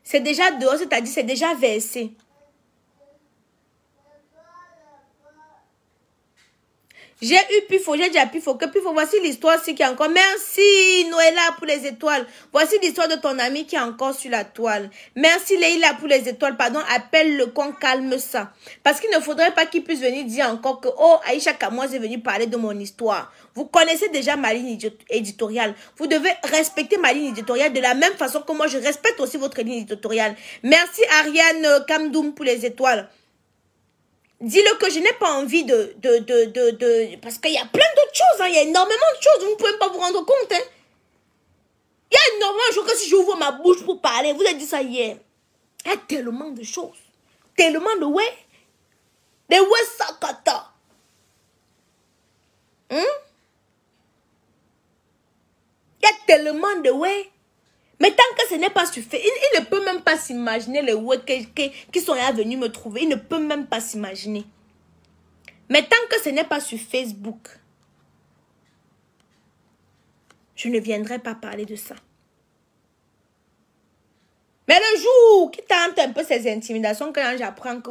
C'est déjà dehors, c'est-à-dire c'est déjà versé. J'ai eu Pifo, j'ai dit à Pifo que Pifo, voici l'histoire aussi qui est encore. Merci Noëlla pour les étoiles. Voici l'histoire de ton ami qui est encore sur la toile. Merci Leïla pour les étoiles. Pardon, appelle-le qu'on calme ça. Parce qu'il ne faudrait pas qu'il puisse venir dire encore que oh, Aïcha Kamoise est venue parler de mon histoire. Vous connaissez déjà ma ligne éditoriale. Vous devez respecter ma ligne éditoriale de la même façon que moi je respecte aussi votre ligne éditoriale. Merci Ariane Kamdoum pour les étoiles. Dis-le que je n'ai pas envie parce qu'il y a plein d'autres choses, hein. Il y a énormément de choses, vous ne pouvez pas vous rendre compte, hein. Il y a énormément de choses que si j'ouvre ma bouche pour parler, vous avez dit ça hier. Il y a tellement de choses. Tellement de ouais. De ouais sakata. Il y a tellement de ouais. Mais tant que ce n'est pas suffisant, il ne peut même pas s'imaginer les ouais qui sont là venus me trouver. Il ne peut même pas s'imaginer. Mais tant que ce n'est pas sur Facebook, je ne viendrai pas parler de ça. Mais le jour qui tente un peu ces intimidations, quand j'apprends que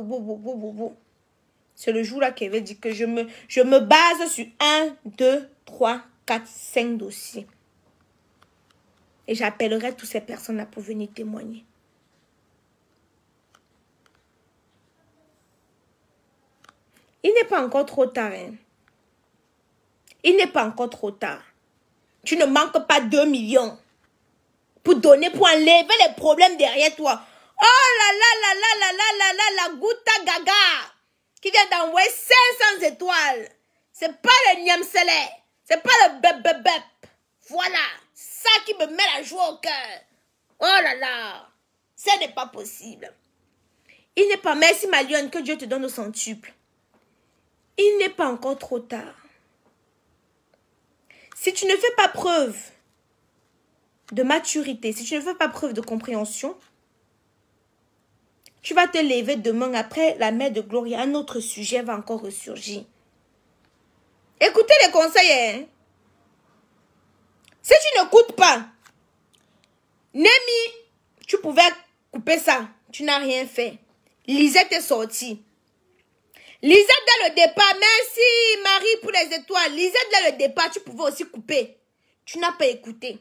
c'est le jour là qu'il veut dire que je me base sur 1, 2, 3, 4, 5 dossiers. Et j'appellerai toutes ces personnes-là pour venir témoigner. Il n'est pas encore trop tard. Hein? Il n'est pas encore trop tard. Tu ne manques pas 2 millions pour donner, pour enlever les problèmes derrière toi. Oh là là là là là là là là la Gouta Gaga qui vient d'envoyer 500 étoiles. C'est pas le Niamsele. C'est pas le bep. Voilà. Ça qui me met la joie au cœur. Oh là là. Ce n'est pas possible. Il n'est pas... Merci ma lionne, que Dieu te donne au centuple. Il n'est pas encore trop tard. Si tu ne fais pas preuve de maturité, si tu ne fais pas preuve de compréhension, tu vas te lever demain après la mère de Gloria. Un autre sujet va encore ressurgir. Écoutez les conseils. Hein? Si tu n'écoutes pas, Nemi, tu pouvais couper ça. Tu n'as rien fait. Lisette est sortie. Lisette dès le départ. Merci Marie pour les étoiles. Lisette dès le départ, tu pouvais aussi couper. Tu n'as pas écouté.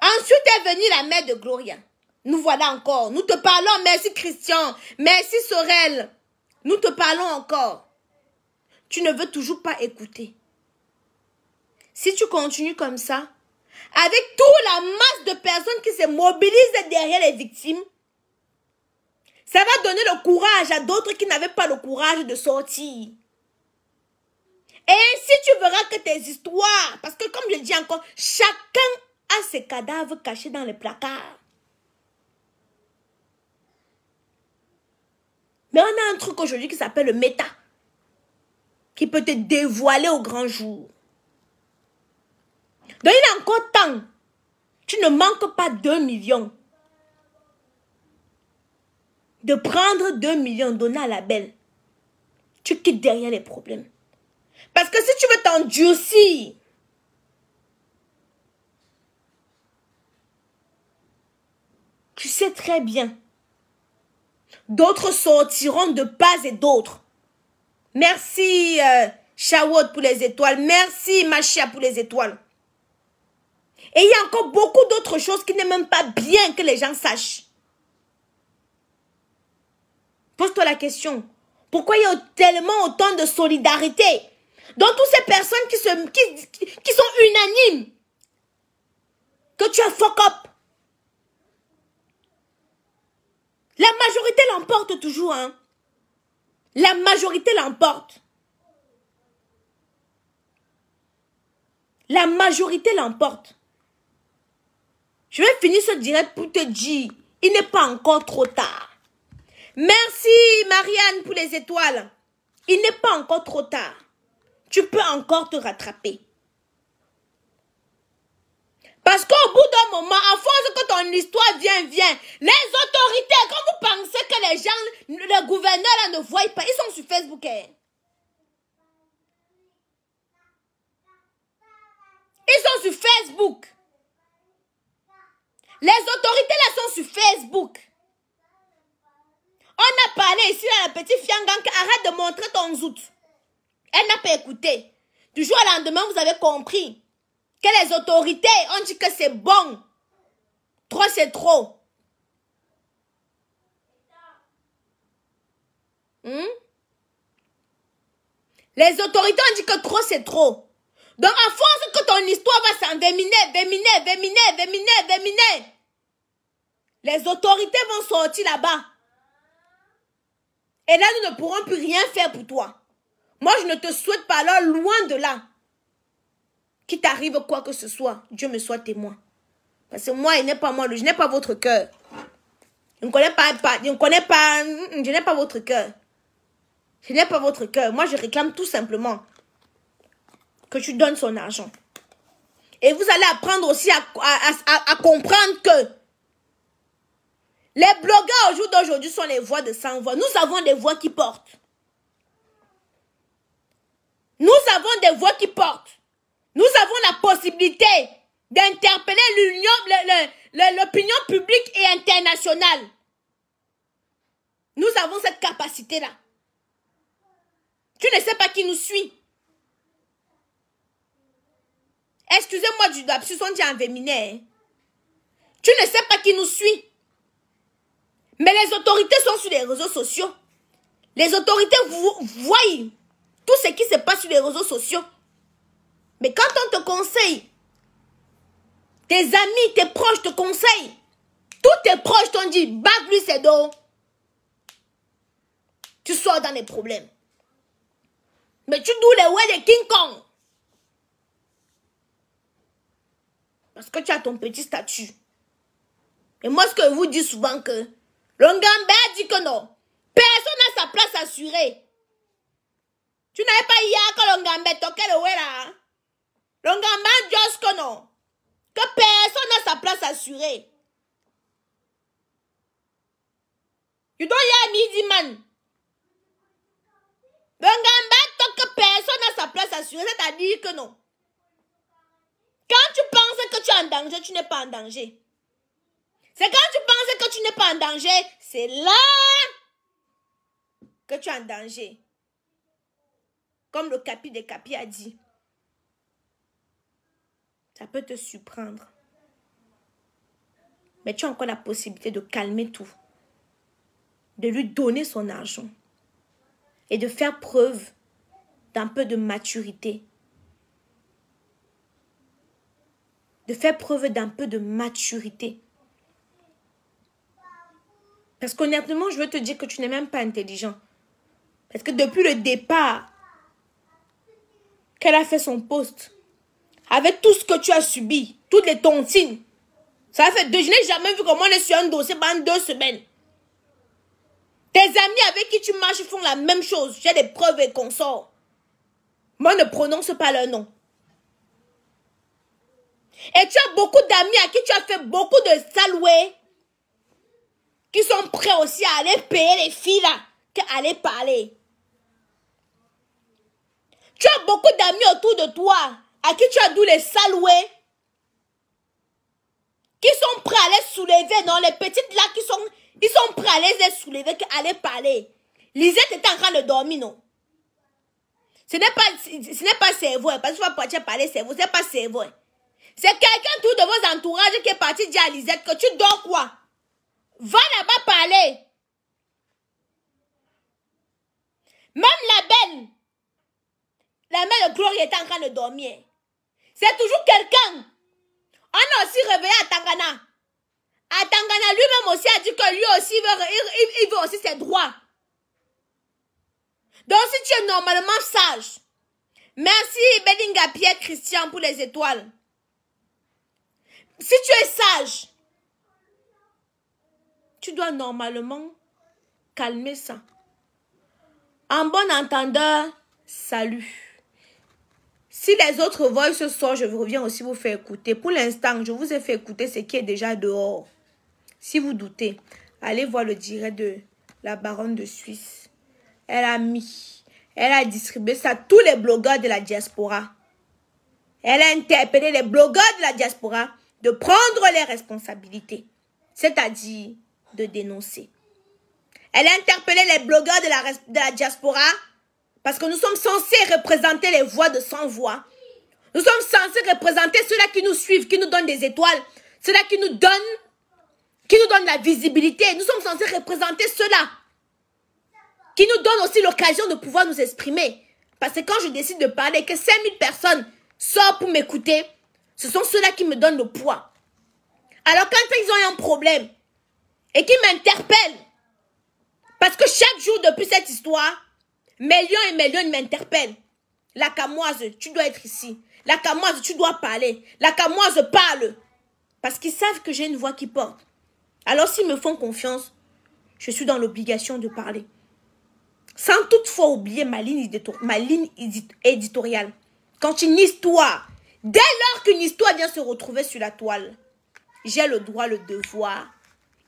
Ensuite est venue la mère de Gloria. Nous voilà encore. Nous te parlons. Merci Christian. Merci Sorel. Nous te parlons encore. Tu ne veux toujours pas écouter. Si tu continues comme ça, avec toute la masse de personnes qui se mobilisent derrière les victimes, ça va donner le courage à d'autres qui n'avaient pas le courage de sortir. Et si tu verras que tes histoires, parce que comme je dis encore, chacun a ses cadavres cachés dans les placards. Mais on a un truc aujourd'hui qui s'appelle le méta, qui peut te dévoiler au grand jour. Donc il est encore temps. Tu ne manques pas 2 millions. De prendre 2 millions, donner à la belle. Tu quittes derrière les problèmes. Parce que si tu veux t'endurcir, tu sais très bien. D'autres sortiront de part et d'autre. Merci Shawot pour les étoiles. Merci Machia pour les étoiles. Et il y a encore beaucoup d'autres choses qui n'est même pas bien que les gens sachent. Pose-toi la question. Pourquoi il y a tellement autant de solidarité dans toutes ces personnes qui sont unanimes que tu as fuck up? La majorité l'emporte toujours, hein. La majorité l'emporte. La majorité l'emporte. Je vais finir ce direct pour te dire, il n'est pas encore trop tard. Merci Marianne pour les étoiles. Il n'est pas encore trop tard. Tu peux encore te rattraper. Parce qu'au bout d'un moment, à force que ton histoire vient, les autorités, quand vous pensez que les gens, le gouverneur là ne voient pas, ils sont sur Facebook. Hein. Ils sont sur Facebook. Les autorités là sont sur Facebook. On a parlé ici à la petite Fiangang, arrête de montrer ton zout. Elle n'a pas écouté. Du jour au lendemain, vous avez compris que les autorités ont dit que c'est bon. Trop, c'est trop. Les autorités ont dit que trop, c'est trop. Donc, à force que ton histoire va s'enveminer, les autorités vont sortir là-bas. Et là, nous ne pourrons plus rien faire pour toi. Moi, je ne te souhaite pas là, loin de là. Qu'il t'arrive quoi que ce soit, Dieu me soit témoin. Parce que moi, il n'est pas moi, je n'ai pas votre cœur. Je n'ai pas votre cœur. Je n'ai pas votre cœur. Moi, je réclame tout simplement que tu donnes son argent. Et vous allez apprendre aussi à comprendre que les blogueurs au jour d'aujourd'hui sont les voix de sans voix. Nous avons des voix qui portent. Nous avons des voix qui portent. Nous avons la possibilité d'interpeller l'opinion publique et internationale. Nous avons cette capacité-là. Tu ne sais pas qui nous suit. Excusez-moi du lapsus, on dit en féminin. Tu ne sais pas qui nous suit. Mais les autorités sont sur les réseaux sociaux. Les autorités voient tout ce qui se passe sur les réseaux sociaux. Mais quand on te conseille, tes amis, tes proches te conseillent, tous tes proches t'ont dit, bague-lui ses dos. Tu sors dans les problèmes. Mais tu doues les ouais de King Kong. Parce que tu as ton petit statut. Et moi, ce que je vous dis souvent que Longambé a dit que non. Personne n'a sa place assurée. Tu n'avais pas hier que Longambé toquait le ouais là. Longambé a dit que non. Que personne n'a place assurée. You don't hear me, dit man. Tant que personne n'a sa place assurée, c'est-à-dire que non. Quand tu penses que tu es en danger, tu n'es pas en danger. C'est quand tu penses que tu n'es pas en danger, c'est là que tu es en danger. Comme le capi des capis a dit. Ça peut te surprendre. Mais tu as encore la possibilité de calmer tout. De lui donner son argent. Et de faire preuve d'un peu de maturité. De faire preuve d'un peu de maturité. Parce qu'honnêtement, je veux te dire que tu n'es même pas intelligent. Parce que depuis le départ, qu'elle a fait son poste, avec tout ce que tu as subi, toutes les tontines, ça fait je n'ai jamais vu comment on est sur un dossier pendant 2 semaines. Tes amis avec qui tu marches font la même chose. J'ai des preuves et consorts. Moi, ne prononce pas leur nom. Et tu as beaucoup d'amis à qui tu as fait beaucoup de saloués qui sont prêts aussi à aller payer les filles là, qu'à aller parler. Tu as beaucoup d'amis autour de toi à qui tu as d'où les saloués qui sont prêts à les soulever. Non, les petites là ils sont prêts à les soulever qu'à aller parler. Lisette était en train de dormir, non? Ce n'est pas cerveau, parce que tu vas partir parler cerveau, ce n'est pas cerveau. C'est quelqu'un tout de vos entourages qui est parti dire à Lisette que tu dors quoi? Va là-bas parler. Même la mère de Gloria était en train de dormir. C'est toujours quelqu'un. On a aussi réveillé à Tangana. À Tangana, lui-même aussi a dit que lui aussi, il veut aussi ses droits. Donc si tu es normalement sage, merci Belinga Pierre Christian pour les étoiles. Si tu es sage, tu dois normalement calmer ça. En bon entendeur, salut. Si les autres voient ce soir, je reviens aussi vous faire écouter. Pour l'instant, je vous ai fait écouter ce qui est déjà dehors. Si vous doutez, allez voir le direct de la baronne de Suisse. Elle a distribué ça à tous les blogueurs de la diaspora. Elle a interpellé les blogueurs de la diaspora de prendre les responsabilités. C'est-à-dire de dénoncer. Elle a interpellé les blogueurs de la diaspora parce que nous sommes censés représenter les voix de sans voix. Nous sommes censés représenter ceux-là qui nous suivent, qui nous donnent des étoiles, ceux-là qui nous donnent la visibilité. Nous sommes censés représenter ceux-là qui nous donnent aussi l'occasion de pouvoir nous exprimer. Parce que quand je décide de parler, que 5000 personnes sortent pour m'écouter, ce sont ceux-là qui me donnent le poids. Alors quand ils ont un problème et qu'ils m'interpellent, parce que chaque jour depuis cette histoire, millions et millions m'interpellent. La Camoise, tu dois être ici. La Camoise, tu dois parler. La Camoise parle. Parce qu'ils savent que j'ai une voix qui porte. Alors s'ils me font confiance, je suis dans l'obligation de parler. Sans toutefois oublier ma ligne éditoriale. Quand une histoire, dès lors qu'une histoire vient se retrouver sur la toile, j'ai le droit, le devoir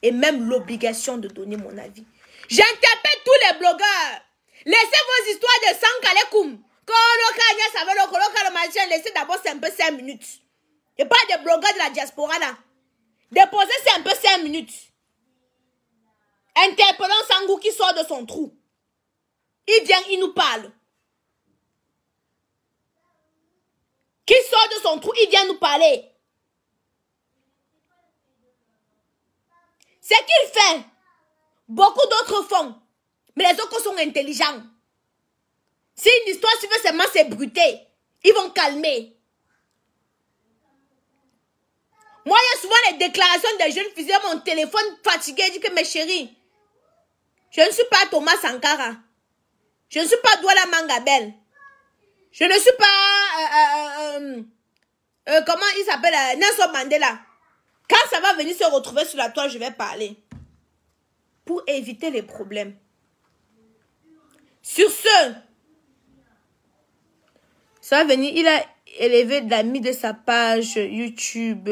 et même l'obligation de donner mon avis. J'interpelle tous les blogueurs. Laissez vos histoires de Sankalekoum. Laissez d'abord un peu 5 minutes. Et pas des blogueurs de la diaspora là. Déposez un peu 5 minutes. Interpellons Sangou qui sort de son trou. Il vient, il nous parle. Qui sort de son trou, il vient nous parler. C'est qu'il fait. Beaucoup d'autres font. Mais les autres sont intelligents. Si une histoire suffit seulement s'ébruiter, ils vont calmer. Moi, il y a souvent les déclarations des jeunes filles sur mon téléphone fatigué. Je dis que mes chéris, je ne suis pas Thomas Sankara. Je ne suis pas Douala Mangabel. Je ne suis pas... comment il s'appelle Nelson Mandela. Quand ça va venir se retrouver sur la toile, je vais parler. Pour éviter les problèmes. Sur ce, ça va venir, il a élevé de la mise de sa page YouTube.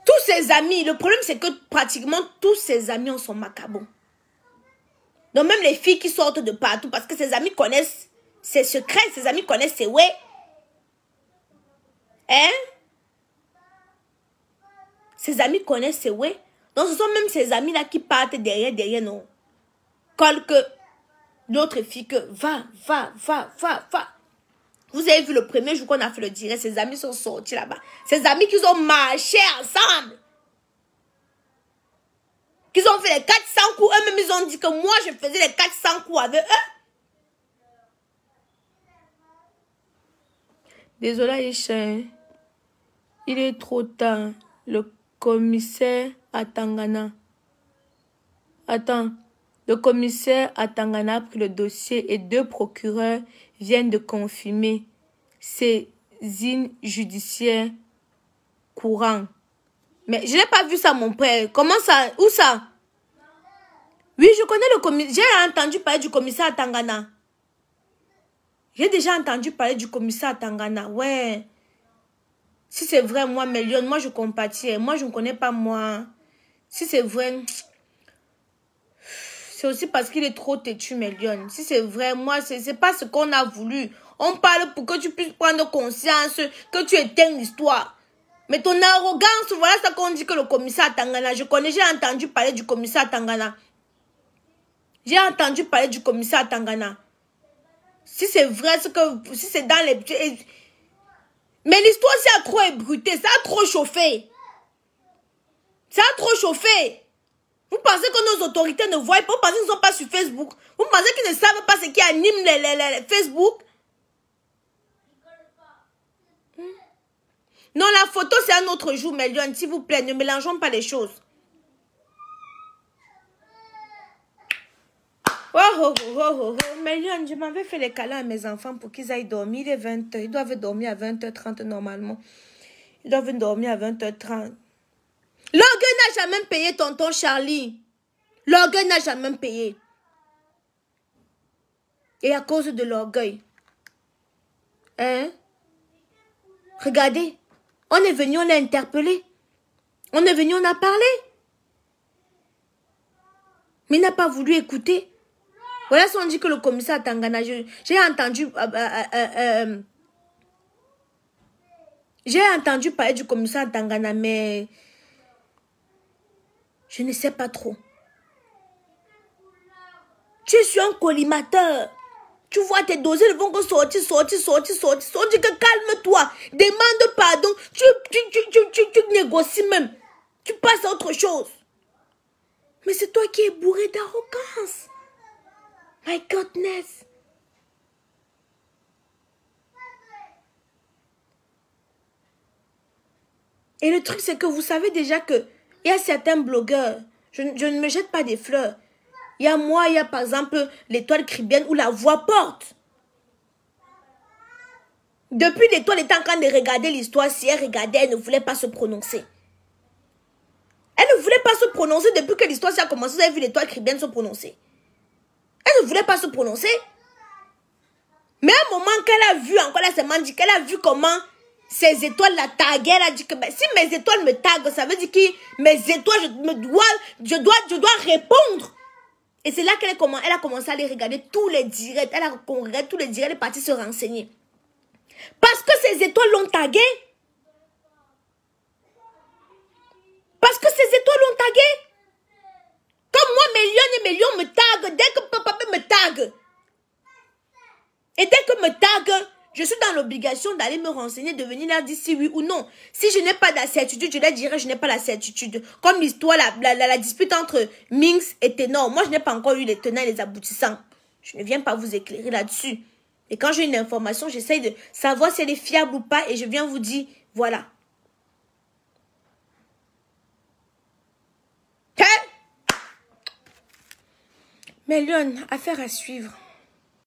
Tous ses amis, le problème c'est que pratiquement tous ses amis sont macabons. Donc même les filles qui sortent de partout, parce que ses amis connaissent ses secrets, ses amis connaissent ses ouais. Hein? Ses amis connaissent ses ouais. Donc ce sont même ses amis là qui partent derrière, non. Quelques d'autres filles que va. Vous avez vu le premier jour qu'on a fait le direct, ses amis sont sortis là-bas. Ses amis qui ont marché ensemble. Qu'ils ont fait les 400 coups. Eux-mêmes, ils ont dit que moi, je faisais les 400 coups avec eux. Désolé, Aïcha. Il est trop tard. Le commissaire à Tangana. Attends. Le commissaire à Tangana a pris le dossier et 2 procureurs viennent de confirmer saisine judiciaire courant. Mais je n'ai pas vu ça, mon père. Comment ça? Où ça? Oui, je connais le commissaire. J'ai entendu parler du commissaire à Tangana. J'ai déjà entendu parler du commissaire à Tangana. Ouais. Si c'est vrai, moi, Mélion, moi, je compatis. Moi, je ne connais pas, moi. Si c'est vrai... C'est aussi parce qu'il est trop têtu, Mélion. Si c'est vrai, moi, c'est pas ce qu'on a voulu. On parle pour que tu puisses prendre conscience que tu éteignes l'histoire. Mais ton arrogance, voilà ce qu'on dit que le commissaire à Tangana. J'ai entendu parler du commissaire à Tangana. J'ai entendu parler du commissaire à Tangana. Si c'est vrai, si c'est dans les... Mais l'histoire, ça a trop ébruité, ça a trop chauffé. Ça a trop chauffé. Vous pensez que nos autorités ne voient pas? Vous pensez qu'ils ne sont pas sur Facebook? Vous pensez qu'ils ne savent pas ce qui anime les Facebook? Non, la photo, c'est un autre jour, Mélion. S'il vous plaît, ne mélangeons pas les choses. Mélion, je m'avais fait les câlins à mes enfants pour qu'ils aillent dormir. Il est 20h. Ils doivent dormir à 20h30 normalement. Ils doivent dormir à 20h30. L'orgueil n'a jamais payé, tonton Charlie. L'orgueil n'a jamais payé. Et à cause de l'orgueil. Hein? Regardez. On est venu, on l'a interpellé. On est venu, on a parlé. Mais il n'a pas voulu écouter. Voilà si on dit que le commissaire à Tangana, j'ai entendu... j'ai entendu parler du commissaire à Tangana, mais... Je ne sais pas trop. Tu es un collimateur. Tu vois tes dossiers, ils vont sortir. Dis que calme-toi. Demande pardon. Tu négocies même. Tu passes à autre chose. Mais c'est toi qui es bourré d'arrogance. My goodness. Et le truc, c'est que vous savez déjà que il y a certains blogueurs. Je ne me jette pas des fleurs. Il y a moi, il y a par exemple l'étoile caribéenne où la voix porte. Depuis l'étoile était en train de regarder l'histoire. Si elle regardait, elle ne voulait pas se prononcer. Elle ne voulait pas se prononcer depuis que l'histoire a commencé. Vous avez vu l'étoile caribéenne se prononcer. Elle ne voulait pas se prononcer. Mais à un moment qu'elle a vu, encore là, c'est dit qu'elle a vu comment ces étoiles la taguaient. Elle a dit que ben, si mes étoiles me taguent, ça veut dire que mes étoiles, je dois répondre. Et c'est là qu'elle a commencé à aller regarder tous les directs. Elle a regardé tous les directs, elle est partie se renseigner. Parce que ces étoiles l'ont tagué. Parce que ces étoiles l'ont tagué. Comme moi, Mélion me tague. Dès que papa me tague. Et dès que me tague, je suis dans l'obligation d'aller me renseigner, de venir leur dire si oui ou non. Si je n'ai pas la certitude, je leur dirai je n'ai pas la certitude. Comme l'histoire, la dispute entre Minx et Ténor. Moi, je n'ai pas encore eu les tenants et les aboutissants. Je ne viens pas vous éclairer là-dessus. Et quand j'ai une information, j'essaye de savoir si elle est fiable ou pas. Et je viens vous dire, voilà. Mélion, affaire à suivre.